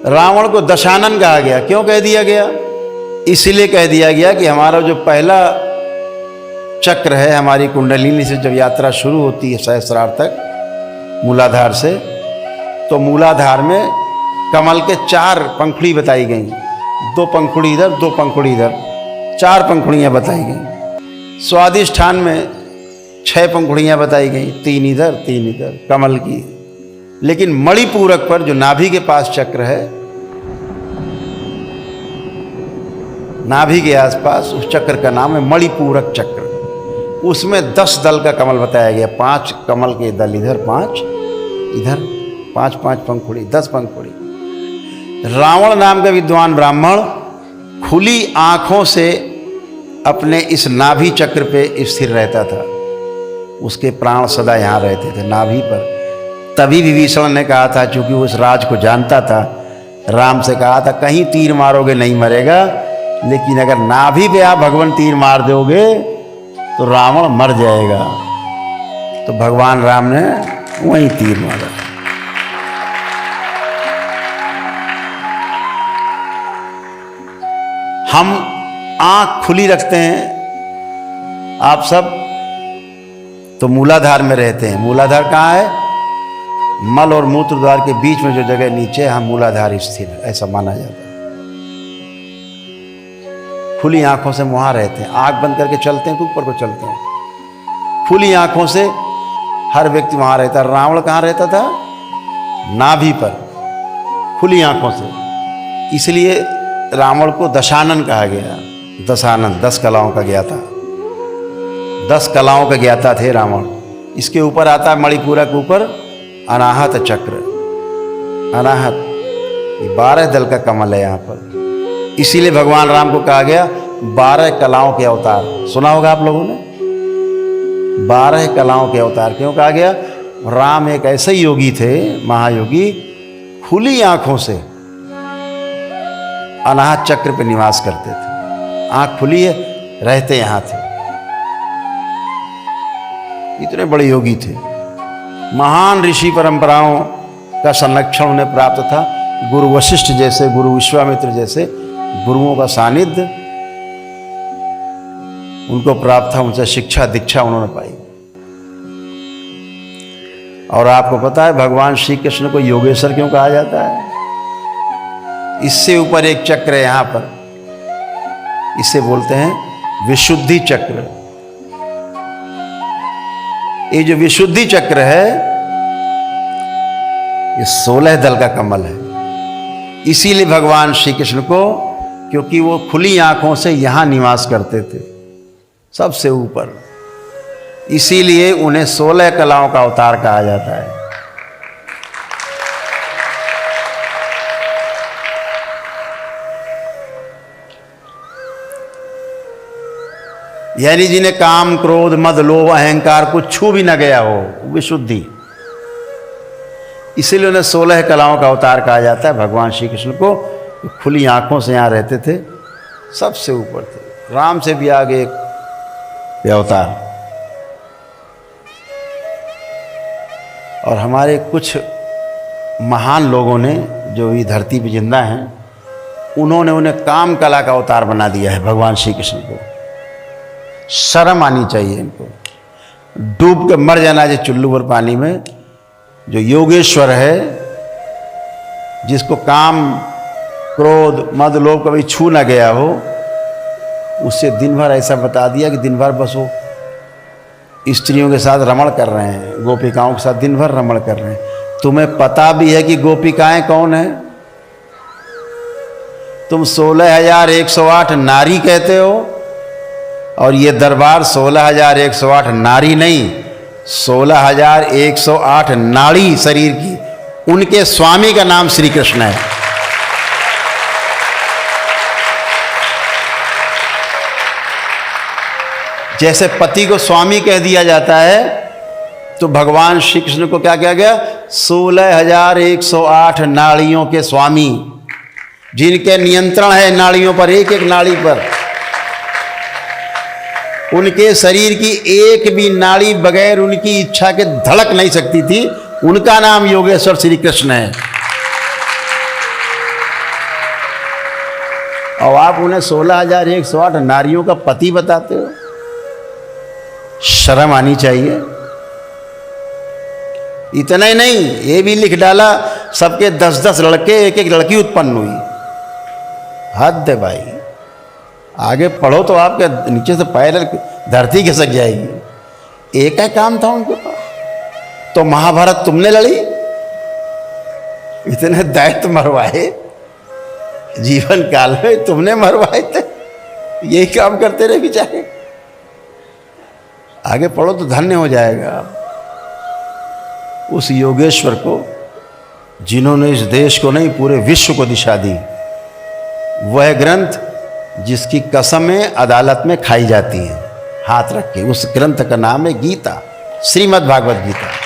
रावण को दशानन कहा गया। क्यों कह दिया गया? इसलिए कह दिया गया कि हमारा जो पहला चक्र है, हमारी कुंडलिनी से जब यात्रा शुरू होती है सहस्रार तक मूलाधार से, तो मूलाधार में कमल के 4 पंखुड़ी बताई गई। 2 पंखुड़ी इधर, 2 पंखुड़ी इधर, 4 पंखुड़ियाँ बताई गई। स्वादिष्ठान में 6 पंखुड़ियाँ बताई गई, 3 इधर 3 इधर कमल की। लेकिन मणिपूरक पर जो नाभि के पास चक्र है, नाभि के आसपास, उस चक्र का नाम है मणिपूरक चक्र। उसमें 10 दल का कमल बताया गया। 5 कमल के दल इधर, 5 इधर, 5 पंखुड़ी, 10 पंखुड़ी। रावण नाम का विद्वान ब्राह्मण खुली आंखों से अपने इस नाभि चक्र पे स्थिर रहता था। उसके प्राण सदा यहाँ रहते थे, नाभि पर। तभी विभीषण ने कहा था, चूंकि वो उस राज को जानता था, राम से कहा था कहीं तीर मारोगे नहीं मरेगा, लेकिन अगर नाभि पे आप भगवान तीर मार दोगे तो रावण मर जाएगा। तो भगवान राम ने वहीं तीर मारा। हम आंख खुली रखते हैं, आप सब तो मूलाधार में रहते हैं। मूलाधार कहाँ है? मल और मूत्र द्वार के बीच में जो जगह नीचे, हम मूलाधार स्थिर, ऐसा माना जाता है। खुली आंखों से वहां रहते हैं। आंख बंद करके चलते हैं तो ऊपर को चलते हैं। खुली आंखों से हर व्यक्ति वहां रहता है। रावण कहाँ रहता था? नाभि पर, खुली आंखों से। इसलिए रावण को दशानन कहा गया। दशानन, 10 कलाओं का ज्ञाता, 10 कलाओं का ज्ञाता थे रावण। इसके ऊपर आता है मणिपूरक के ऊपर अनाहत चक्र। अनाहत 12 दल का कमल है यहाँ पर। इसीलिए भगवान राम को कहा गया 12 कलाओं के अवतार। सुना होगा आप लोगों ने, 12 कलाओं के अवतार। क्यों कहा गया? राम एक ऐसे योगी थे, महायोगी, खुली आंखों से अनाहत चक्र पे निवास करते थे। आंख खुली है, रहते यहां थे। इतने बड़े योगी थे। महान ऋषि परंपराओं का संरक्षण उन्हें प्राप्त था। गुरु वशिष्ठ जैसे, गुरु विश्वामित्र जैसे गुरुओं का सानिध्य उनको प्राप्त था। उनसे शिक्षा दीक्षा उन्होंने पाई। और आपको पता है भगवान श्री कृष्ण को योगेश्वर क्यों कहा जाता है? इससे ऊपर एक चक्र है यहां पर, इसे बोलते हैं विशुद्धि चक्र। ये जो विशुद्धि चक्र है, ये 16 दल का कमल है। इसीलिए भगवान श्री कृष्ण को, क्योंकि वो खुली आंखों से यहां निवास करते थे, सबसे ऊपर, इसीलिए उन्हें 16 कलाओं का अवतार कहा जाता है। यानी जिन्हें काम, क्रोध, मद, लोभ, अहंकार कुछ छू भी न गया हो, विशुद्धि। इसीलिए उन्हें 16 कलाओं का अवतार कहा जाता है। भगवान श्री कृष्ण को खुली आंखों से यहाँ रहते थे, सबसे ऊपर थे। राम से भी आगे एक अवतार। और हमारे कुछ महान लोगों ने जो ये धरती पे जिंदा हैं, उन्होंने उन्हें काम कला का अवतार बना दिया है। भगवान श्री कृष्ण को शर्म आनी चाहिए इनको। डूब के मर जाना चाहिए चुल्लू भर पानी में। जो योगेश्वर है, जिसको काम, क्रोध, मद, लोभ कभी छू ना गया हो, उससे दिन भर ऐसा बता दिया कि दिन भर बस वो स्त्रियों के साथ रमण कर रहे हैं, गोपिकाओं के साथ दिन भर रमण कर रहे हैं। तुम्हें पता भी है कि गोपिकाएं कौन है? तुम 16,108 नारी कहते हो, और ये दरबार 16,108 नारी नहीं, 16,108 नाड़ी शरीर की। उनके स्वामी का नाम श्री कृष्ण है। जैसे पति को स्वामी कह दिया जाता है, तो भगवान श्री कृष्ण को क्या कहा गया? 16,108 नाड़ियों के स्वामी, जिनके नियंत्रण है नाड़ियों पर, एक एक नाड़ी पर। उनके शरीर की एक भी नाड़ी बगैर उनकी इच्छा के धड़क नहीं सकती थी। उनका नाम योगेश्वर श्री कृष्ण है। और आप उन्हें 16,108 नारियों का पति बताते हो। शर्म आनी चाहिए। इतना ही नहीं, ये भी लिख डाला सबके 10-10 लड़के, एक एक लड़की उत्पन्न हुई। हद है भाई। आगे पढ़ो तो आपके नीचे से पैर धरती खिसक जाएगी। एक ही काम था उनके पास। तो महाभारत तुमने लड़ी, इतने दैत्य मरवाए जीवन काल में, तुमने मरवाए थे। यही काम करते रहे बेचारे। आगे पढ़ो तो धन्य हो जाएगा। उस योगेश्वर को, जिन्होंने इस देश को नहीं पूरे विश्व को दिशा दी, वह ग्रंथ जिसकी कसमें अदालत में खाई जाती हैं हाथ रख के, उस ग्रंथ का नाम है गीता, श्रीमद् भागवत गीता।